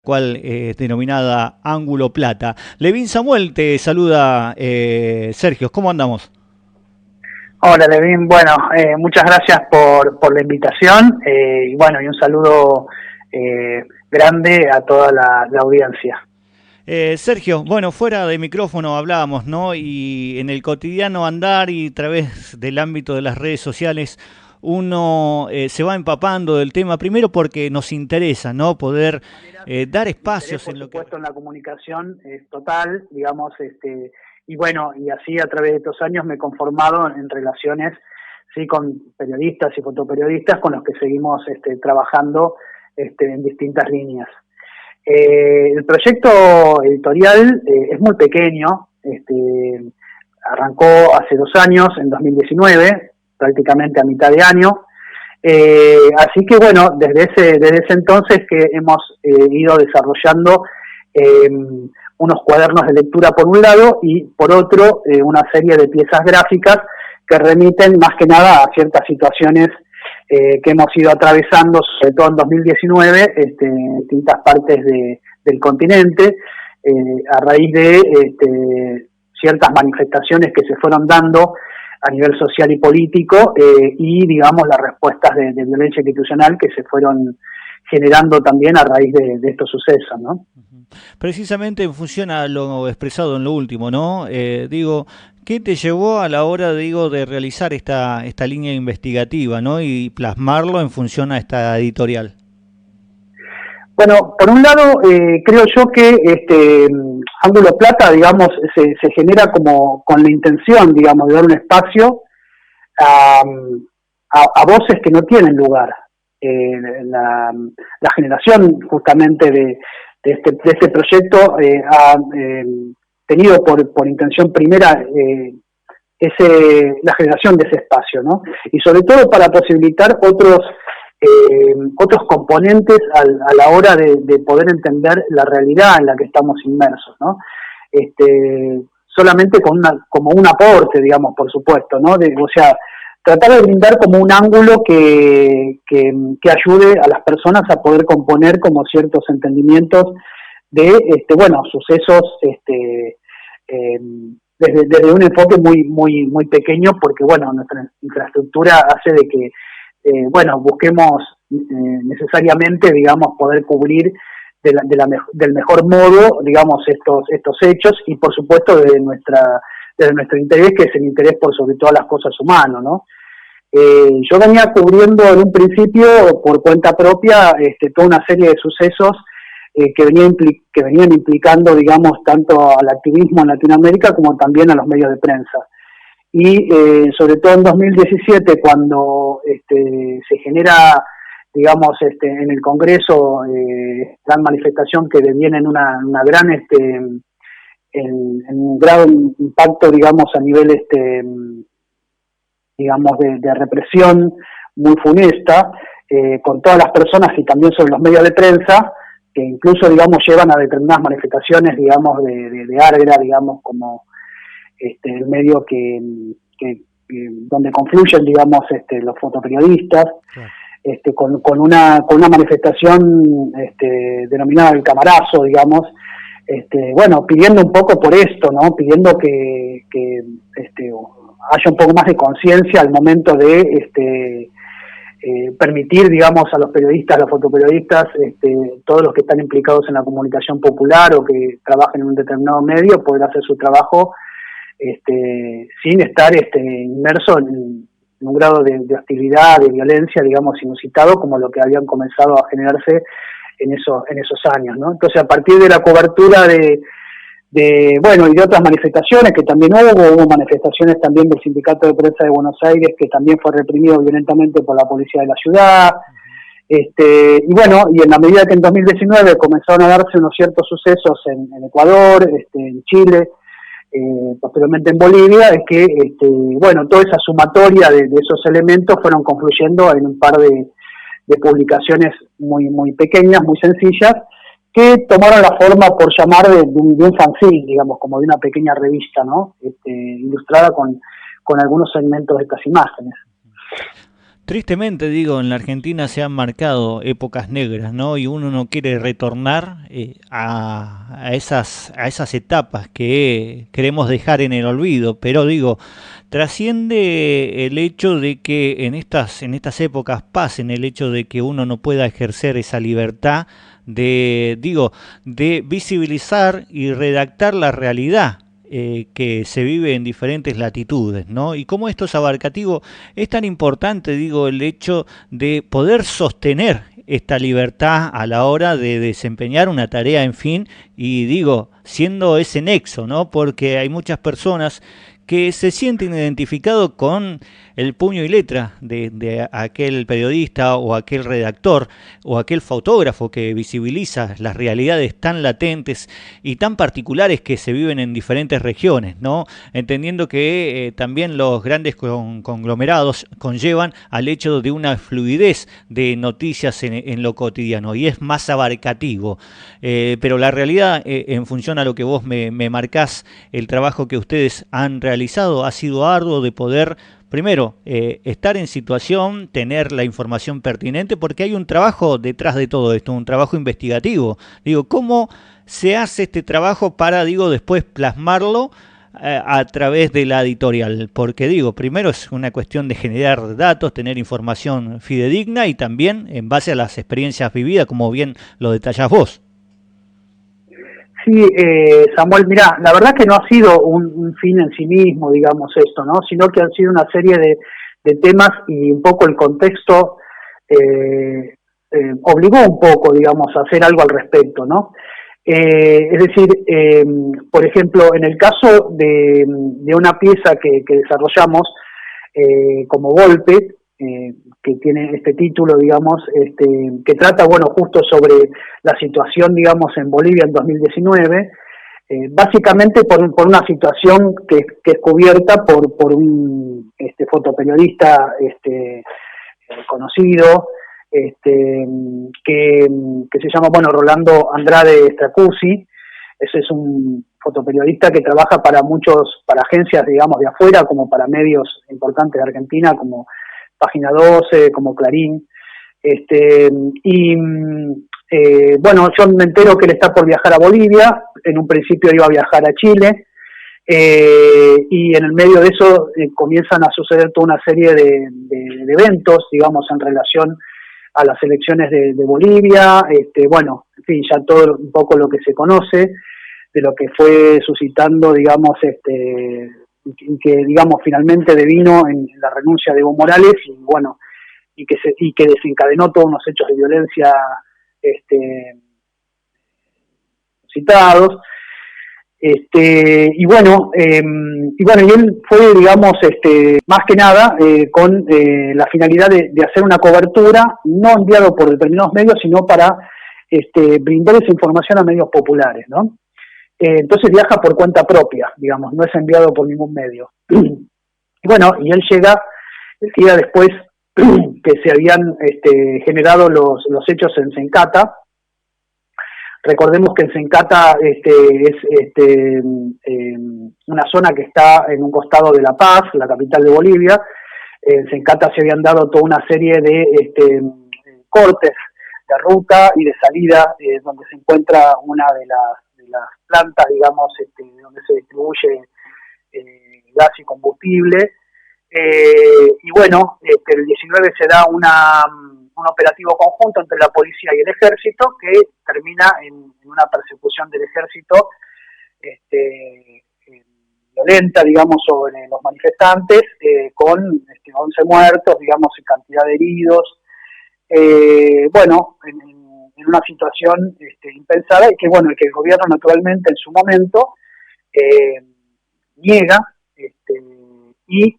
cual denominada Ángulo Plata. Levin Samuel te saluda, Sergio, ¿cómo andamos? Hola Levin, bueno, muchas gracias por la invitación y bueno, y un saludo grande a toda la audiencia. Sergio, bueno, fuera de micrófono hablábamos, ¿no? Y en el cotidiano andar y a través del ámbito de las redes sociales uno se va empapando del tema, primero porque nos interesa, ¿no? Poder dar espacios Por en lo que... supuesto, en la comunicación es total, digamos, y bueno, y así a través de estos años me he conformado en relaciones, sí, con periodistas y fotoperiodistas con los que seguimos trabajando en distintas líneas. El proyecto editorial es muy pequeño, arrancó hace 2 años, en 2019, prácticamente a mitad de año. Así que bueno, desde ese entonces que hemos ido desarrollando unos cuadernos de lectura por un lado y por otro una serie de piezas gráficas que remiten más que nada a ciertas situaciones que hemos ido atravesando, sobre todo en 2019, en distintas partes del continente, a raíz de ciertas manifestaciones que se fueron dando a nivel social y político y, digamos, las respuestas de violencia institucional que se fueron generando también a raíz de estos sucesos, ¿no? Precisamente en función a lo expresado en lo último, ¿no? Digo, ¿qué te llevó a la hora, digo, de realizar esta línea investigativa, ¿no? Y plasmarlo en función a esta editorial. Bueno, por un lado, creo yo que Ángulo Plata, digamos, se genera como con la intención, digamos, de dar un espacio a voces que no tienen lugar. La generación justamente de este proyecto ha tenido por intención primera la generación de ese espacio, ¿no? Y sobre todo para posibilitar otros componentes a la hora de poder entender la realidad en la que estamos inmersos, ¿no? Solamente como un aporte, digamos, por supuesto, ¿no? O sea, tratar de brindar como un ángulo que ayude a las personas a poder componer como ciertos entendimientos de, sucesos, desde un enfoque muy pequeño, porque, bueno, nuestra infraestructura hace de que, busquemos necesariamente, digamos, poder cubrir del mejor modo, digamos, estos hechos y, por supuesto, desde nuestro interés, que es el interés por sobre todas las cosas humano, ¿no? Yo venía cubriendo en un principio, por cuenta propia, toda una serie de sucesos que venían implicando, digamos, tanto al activismo en Latinoamérica como también a los medios de prensa. Y sobre todo en 2017, cuando se genera, digamos, en el Congreso, gran manifestación que deviene en una gran, en un grado impacto, digamos, a nivel, digamos, de represión muy funesta, con todas las personas y también sobre los medios de prensa, que incluso, digamos, llevan a determinadas manifestaciones, digamos, de Árgara, digamos, como el medio donde confluyen, digamos, los fotoperiodistas, con una manifestación denominada el Camarazo, digamos, pidiendo un poco por esto, ¿no? Pidiendo que haya un poco más de conciencia al momento de permitir, digamos, a los periodistas, a los fotoperiodistas, todos los que están implicados en la comunicación popular o que trabajen en un determinado medio, poder hacer su trabajo sin estar inmerso en un grado de hostilidad, de violencia, digamos, inusitado, como lo que habían comenzado a generarse en esos años, ¿no? Entonces, a partir de la cobertura y de otras manifestaciones que también hubo manifestaciones también del Sindicato de Prensa de Buenos Aires, que también fue reprimido violentamente por la policía de la ciudad, y en la medida que en 2019 comenzaron a darse unos ciertos sucesos en Ecuador, en Chile, posteriormente en Bolivia, es que, toda esa sumatoria de esos elementos fueron confluyendo en un par de publicaciones muy pequeñas, muy sencillas, que tomaron la forma, por llamar, de un fanzine, digamos, como de una pequeña revista, ¿no? Ilustrada con algunos segmentos de estas imágenes. Tristemente, digo, en la Argentina se han marcado épocas negras, ¿no? Y uno no quiere retornar a esas etapas que queremos dejar en el olvido, pero digo, trasciende el hecho de que en estas épocas pasen el hecho de que uno no pueda ejercer esa libertad de, digo, de visibilizar y redactar la realidad que se vive en diferentes latitudes, ¿no? Y cómo esto es abarcativo, es tan importante, digo, el hecho de poder sostener esta libertad a la hora de desempeñar una tarea, en fin, y digo, siendo ese nexo, ¿no? Porque hay muchas personas que se sienten identificados con el puño y letra de aquel periodista o aquel redactor o aquel fotógrafo que visibiliza las realidades tan latentes y tan particulares que se viven en diferentes regiones, ¿no? Entendiendo que también los grandes conglomerados conllevan al hecho de una fluidez de noticias en lo cotidiano y es más abarcativo. Pero la realidad, en función a lo que vos me marcás, el trabajo que ustedes han realizado ha sido arduo de poder primero, estar en situación, tener la información pertinente, porque hay un trabajo detrás de todo esto, un trabajo investigativo. Digo, ¿cómo se hace este trabajo para, digo, después plasmarlo a través de la editorial? Porque, digo, primero es una cuestión de generar datos, tener información fidedigna y también en base a las experiencias vividas, como bien lo detallás vos. Sí, Samuel, mirá, la verdad que no ha sido un fin en sí mismo, digamos esto, ¿no? Sino que han sido una serie de temas y un poco el contexto obligó un poco, digamos, a hacer algo al respecto, ¿no? Es decir, por ejemplo, en el caso de una pieza que desarrollamos como Golpe, que tiene este título, digamos, que trata, bueno, justo sobre la situación, digamos, en Bolivia en 2019, básicamente por una situación que es cubierta por un fotoperiodista conocido, que se llama, bueno, Rolando Andrade Stracuzzi. Ese es un fotoperiodista que trabaja para agencias, digamos, de afuera, como para medios importantes de Argentina, como Página 12, como Clarín, bueno, yo me entero que él está por viajar a Bolivia, en un principio iba a viajar a Chile, y en el medio de eso comienzan a suceder toda una serie de eventos, digamos, en relación a las elecciones de Bolivia, bueno, en fin, ya todo un poco lo que se conoce, de lo que fue suscitando, digamos, y que digamos finalmente devino en la renuncia de Evo Morales y bueno y que desencadenó todos unos hechos de violencia citados y él fue, digamos, más que nada con la finalidad de hacer una cobertura no enviado por determinados medios sino para brindar esa información a medios populares, ¿no? Entonces viaja por cuenta propia, digamos, no es enviado por ningún medio. Y bueno, y él llega el día después que se habían generado los hechos en Sencata. Recordemos que en Sencata es una zona que está en un costado de La Paz, la capital de Bolivia. En Sencata se habían dado toda una serie de cortes de ruta y de salida, donde se encuentra una de las plantas, digamos, donde se distribuye gas y combustible. Y bueno, el 19 se da un operativo conjunto entre la policía y el ejército que termina en una persecución del ejército violenta, digamos, sobre los manifestantes, con 11 muertos, digamos, y cantidad de heridos. Bueno, en una situación impensada y que, bueno, que el gobierno naturalmente en su momento niega y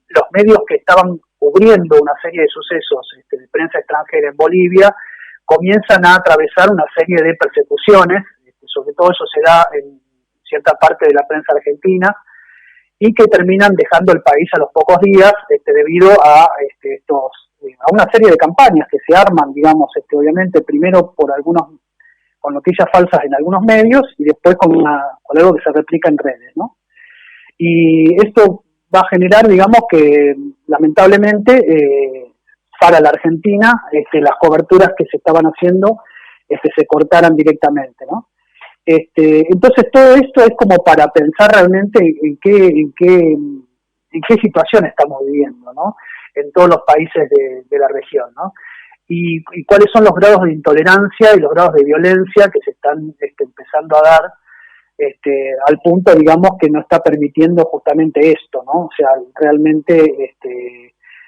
los medios que estaban cubriendo una serie de sucesos de prensa extranjera en Bolivia comienzan a atravesar una serie de persecuciones, sobre todo eso se da en cierta parte de la prensa argentina, y que terminan dejando el país a los pocos días debido a a una serie de campañas que se arman, digamos, obviamente primero con noticias falsas en algunos medios y después con algo que se replica en redes, ¿no? Y esto va a generar, digamos, que lamentablemente para la Argentina las coberturas que se estaban haciendo se cortaran directamente, ¿no? Entonces todo esto es como para pensar realmente en qué situación estamos viviendo, ¿no? En todos los países de la región, ¿no? Y cuáles son los grados de intolerancia y los grados de violencia que se están empezando a dar al punto, digamos, que no está permitiendo justamente esto, ¿no? O sea, realmente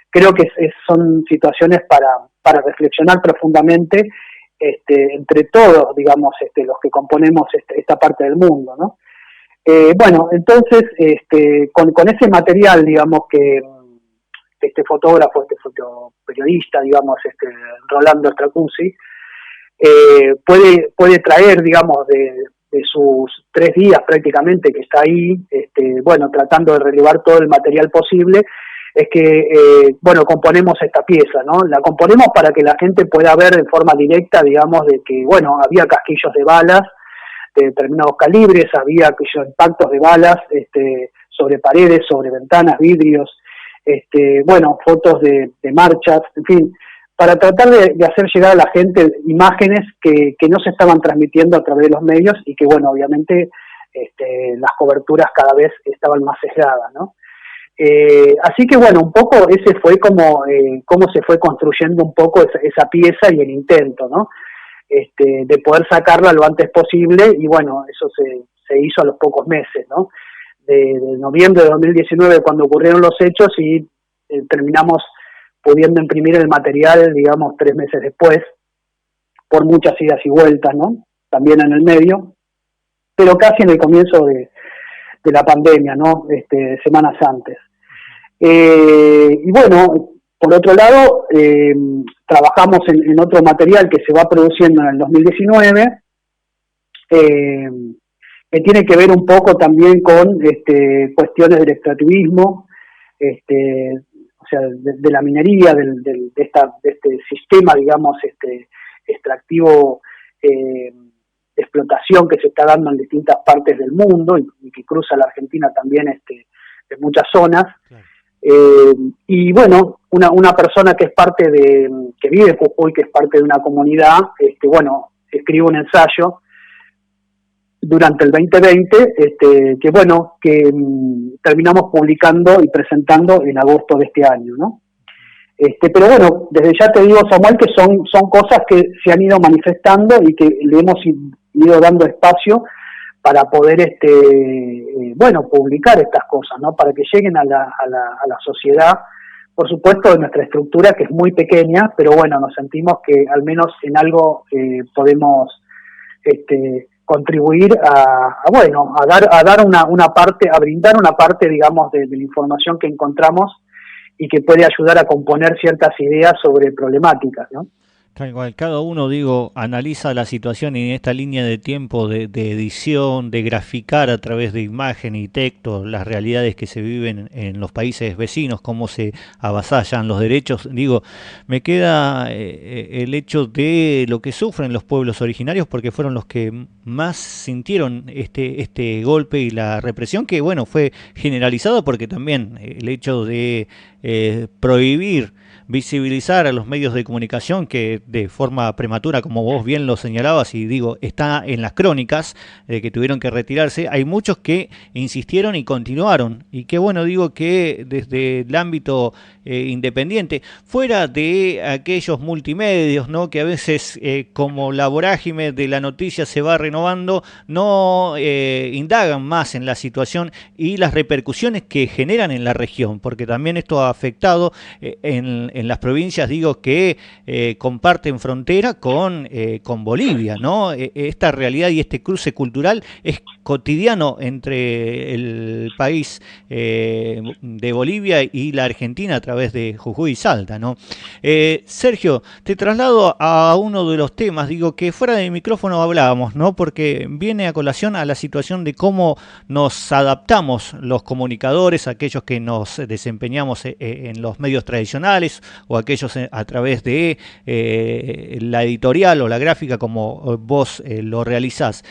creo que son situaciones para reflexionar profundamente entre todos, digamos, los que componemos esta parte del mundo, ¿no? Bueno, entonces, con ese material, digamos, que este fotógrafo, fotoperiodista, digamos, Rolando Stracuzzi, puede traer, digamos, de sus 3 días prácticamente que está ahí, bueno, tratando de relevar todo el material posible, es que, bueno, componemos esta pieza, ¿no? La componemos para que la gente pueda ver de forma directa, digamos, de que, bueno, había casquillos de balas de determinados calibres, había aquellos impactos de balas sobre paredes, sobre ventanas, vidrios, bueno, fotos de marchas, en fin, para tratar de hacer llegar a la gente imágenes que no se estaban transmitiendo a través de los medios y que, bueno, obviamente las coberturas cada vez estaban más sesgadas, ¿no? Así que, bueno, un poco ese fue como cómo se fue construyendo un poco esa pieza y el intento, ¿no? De poder sacarla lo antes posible y, bueno, eso se hizo a los pocos meses, ¿no? De noviembre de 2019 cuando ocurrieron los hechos y terminamos pudiendo imprimir el material, digamos, 3 meses después, por muchas idas y vueltas, ¿no? También en el medio, pero casi en el comienzo de la pandemia, ¿no? Semanas antes. Y bueno, por otro lado, trabajamos en otro material que se va produciendo en el 2019, que tiene que ver un poco también con cuestiones del extractivismo, o sea, de la minería, de este sistema, digamos, extractivo de explotación que se está dando en distintas partes del mundo y que cruza la Argentina también en muchas zonas. Claro. Y bueno, una persona que es parte que vive en Jujuy, que es parte de una comunidad, bueno, escribe un ensayo durante el 2020, que bueno, que terminamos publicando y presentando en agosto de este año, ¿no? Pero bueno, desde ya te digo, Samuel, que son cosas que se han ido manifestando y que le hemos ido dando espacio para poder, bueno, publicar estas cosas, ¿no? Para que lleguen a la sociedad, por supuesto, de nuestra estructura, que es muy pequeña, pero bueno, nos sentimos que al menos en algo podemos contribuir bueno, a dar una parte, a brindar una parte, digamos, de la información que encontramos y que puede ayudar a componer ciertas ideas sobre problemáticas, ¿no? Tal cual, cada uno, digo, analiza la situación y en esta línea de tiempo de edición, de graficar a través de imagen y texto las realidades que se viven en los países vecinos, cómo se avasallan los derechos. Digo, me queda el hecho de lo que sufren los pueblos originarios porque fueron los que más sintieron este golpe y la represión que, bueno, fue generalizado porque también el hecho de prohibir visibilizar a los medios de comunicación que de forma prematura, como vos bien lo señalabas y digo, está en las crónicas que tuvieron que retirarse, hay muchos que insistieron y continuaron y que bueno, digo que desde el ámbito independiente, fuera de aquellos multimedios, ¿no? Que a veces como la vorágine de la noticia se va renovando, no indagan más en la situación y las repercusiones que generan en la región, porque también esto ha afectado en las provincias, digo, que comparten frontera con Bolivia, ¿no? Esta realidad y este cruce cultural es cotidiano entre el país de Bolivia y la Argentina a través de Jujuy y Salta, ¿no? Sergio, te traslado a uno de los temas, digo, que fuera de micrófono hablábamos, ¿no? Porque viene a colación a la situación de cómo nos adaptamos los comunicadores, aquellos que nos desempeñamos en los medios tradicionales o aquellos a través de la editorial o la gráfica como vos lo realizás.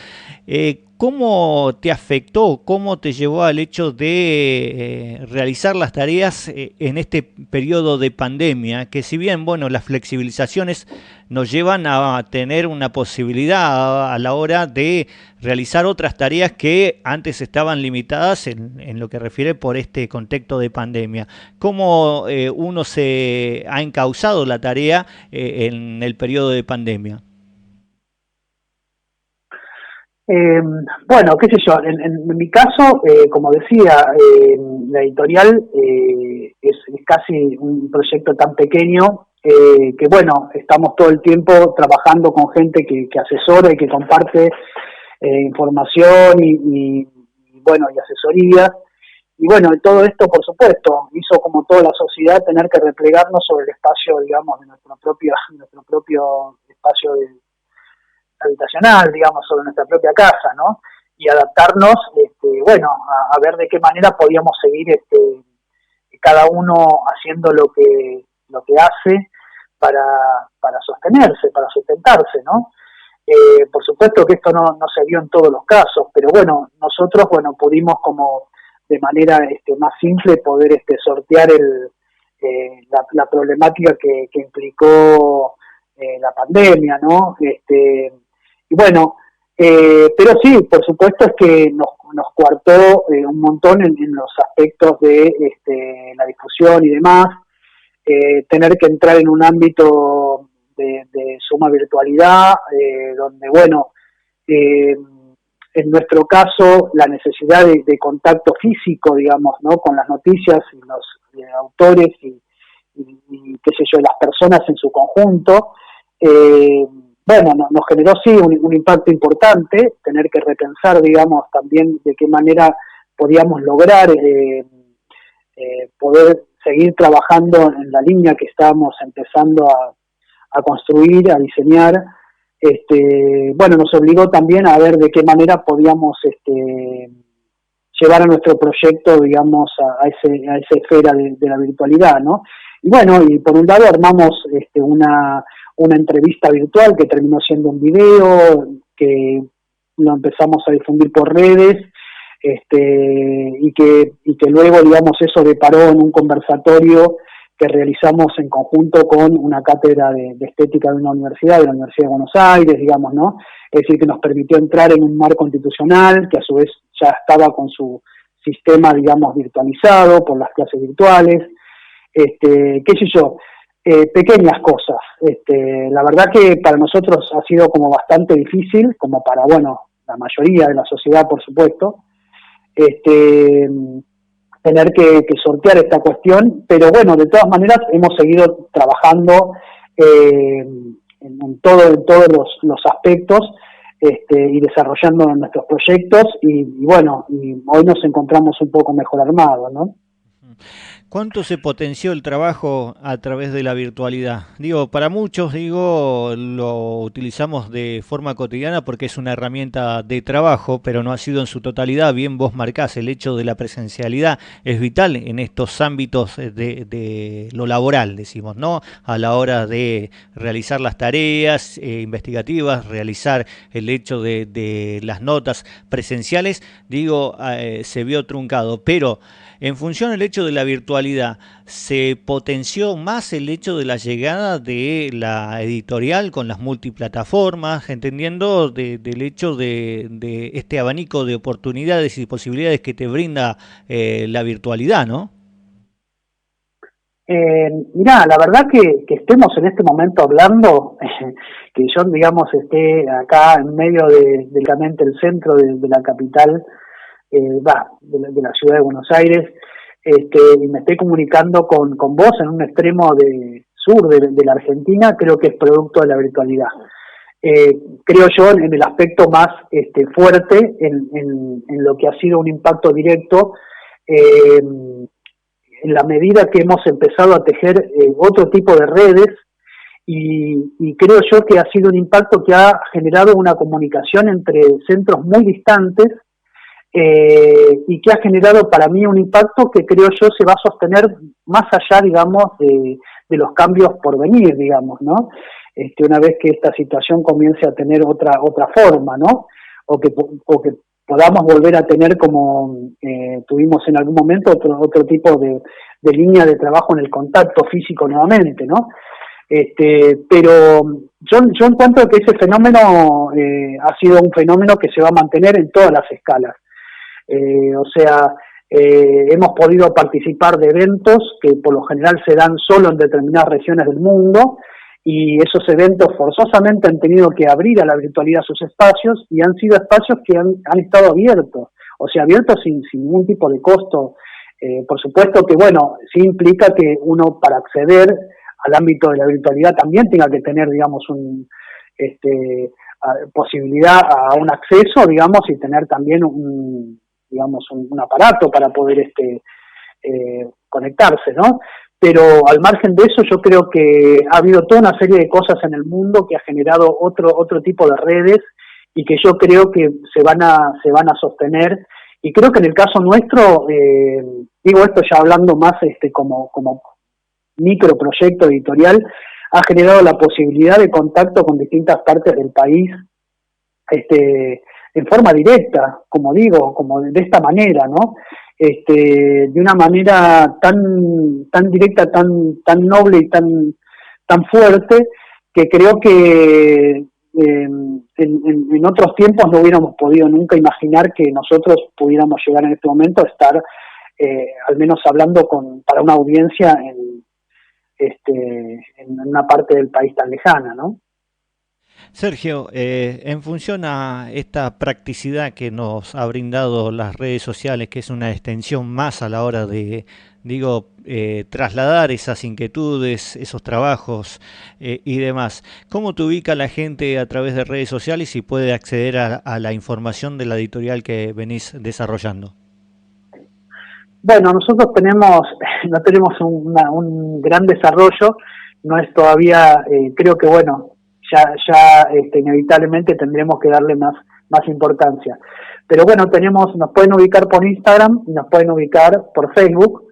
¿cómo te afectó, cómo te llevó al hecho de realizar las tareas en este periodo de pandemia? Que si bien, bueno, las flexibilizaciones nos llevan a tener una posibilidad a la hora de realizar otras tareas que antes estaban limitadas en lo que refiere por este contexto de pandemia. ¿Cómo uno se ha encauzado la tarea en el periodo de pandemia? Bueno, qué sé yo, en mi caso, como decía, la editorial es casi un proyecto tan pequeño que, bueno, estamos todo el tiempo trabajando con gente que asesora y que comparte información bueno, y asesoría. Y bueno, todo esto, por supuesto, hizo como toda la sociedad tener que replegarnos sobre el espacio, digamos, de nuestro propio espacio habitacional, digamos, sobre nuestra propia casa, ¿no? Y adaptarnos, bueno, a ver de qué manera podíamos seguir, cada uno haciendo lo que hace para sostenerse, para sustentarse, ¿no? Por supuesto que esto no se dio en todos los casos, pero bueno, nosotros, bueno, pudimos como de manera más simple poder sortear la problemática que implicó la pandemia, ¿no? Y bueno, pero sí, por supuesto es que nos coartó un montón en los aspectos de la difusión y demás, tener que entrar en un ámbito de suma virtualidad, donde, bueno, en nuestro caso, la necesidad de contacto físico, digamos, ¿no? Con las noticias y los autores y qué sé yo, las personas en su conjunto, bueno, nos generó sí un impacto importante, tener que repensar, digamos, también de qué manera podíamos lograr poder seguir trabajando en la línea que estábamos empezando a construir, a diseñar. Bueno, nos obligó también a ver de qué manera podíamos llevar a nuestro proyecto, digamos, a esa esfera de la virtualidad, ¿no? Y bueno, y por un lado armamos una entrevista virtual que terminó siendo un video, que lo empezamos a difundir por redes, y que luego, digamos, eso deparó en un conversatorio que realizamos en conjunto con una cátedra de estética de la Universidad de Buenos Aires, digamos, ¿no? Es decir, que nos permitió entrar en un marco constitucional que a su vez ya estaba con su sistema, digamos, virtualizado por las clases virtuales, qué sé yo, pequeñas cosas. La verdad que para nosotros ha sido como bastante difícil, como para, bueno, la mayoría de la sociedad, por supuesto, tener que sortear esta cuestión, pero bueno, de todas maneras hemos seguido trabajando en todos los aspectos, y desarrollando nuestros proyectos y bueno, y hoy nos encontramos un poco mejor armados, ¿no? ¿Cuánto se potenció el trabajo a través de la virtualidad? Digo, para muchos, digo, lo utilizamos de forma cotidiana porque es una herramienta de trabajo, pero no ha sido en su totalidad. Bien vos marcás, el hecho de la presencialidad es vital en estos ámbitos de lo laboral, decimos, ¿no? A la hora de realizar las tareas investigativas, realizar el hecho de las notas presenciales, digo, se vio truncado, pero en función del hecho de la virtualidad, ¿se potenció más el hecho de la llegada de la editorial con las multiplataformas, entendiendo del hecho de este abanico de oportunidades y posibilidades que te brinda la virtualidad, ¿no? Mirá, la verdad que estemos en este momento hablando, que yo, digamos, esté acá en medio del centro de la capital, de la ciudad de Buenos Aires, y me estoy comunicando con vos en un extremo sur de la Argentina, creo que es producto de la virtualidad. Creo yo en el aspecto más fuerte, en lo que ha sido un impacto directo, en la medida que hemos empezado a tejer otro tipo de redes, y creo yo que ha sido un impacto que ha generado una comunicación entre centros muy distantes, y que ha generado para mí un impacto que creo yo se va a sostener más allá, digamos, de los cambios por venir, digamos, ¿no? Una vez que esta situación comience a tener otra forma, ¿no? O que podamos volver a tener como tuvimos en algún momento otro tipo de línea de trabajo en el contacto físico nuevamente, ¿no? Pero yo encuentro que ese fenómeno ha sido un fenómeno que se va a mantener en todas las escalas. O sea, hemos podido participar de eventos que por lo general se dan solo en determinadas regiones del mundo, y esos eventos forzosamente han tenido que abrir a la virtualidad sus espacios, y han sido espacios que han estado abiertos, o sea, abiertos sin ningún tipo de costo. Por supuesto que, bueno, sí implica que uno, para acceder al ámbito de la virtualidad, también tenga que tener, digamos, posibilidad a un acceso, digamos, y tener también un aparato para poder conectarse, ¿no? Pero al margen de eso, yo creo que ha habido toda una serie de cosas en el mundo que ha generado otro tipo de redes, y que yo creo que se van a sostener. Y creo que en el caso nuestro, digo esto ya hablando más como microproyecto editorial, ha generado la posibilidad de contacto con distintas partes del país, en forma directa, como digo, como de esta manera, ¿no? De una manera tan directa, tan noble y tan fuerte, que creo que en otros tiempos no hubiéramos podido nunca imaginar que nosotros pudiéramos llegar en este momento a estar, al menos hablando para una audiencia en una parte del país tan lejana, ¿no? Sergio, en función a esta practicidad que nos ha brindado las redes sociales, que es una extensión más a la hora de, trasladar esas inquietudes, esos trabajos y demás, ¿cómo te ubica la gente a través de redes sociales y puede acceder a la información de la editorial que venís desarrollando? Bueno, nosotros no tenemos un gran desarrollo, no es todavía, creo que bueno, ya inevitablemente tendremos que darle más importancia. Pero bueno, nos pueden ubicar por Instagram y nos pueden ubicar por Facebook,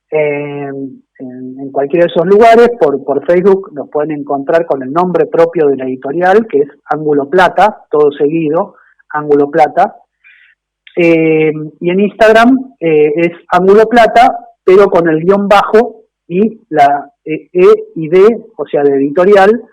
en cualquiera de esos lugares. Por Facebook nos pueden encontrar con el nombre propio de la editorial, que es Ángulo Plata, todo seguido, Ángulo Plata. Y en Instagram es Ángulo Plata, pero con el guión bajo y la E y D, o sea, de editorial,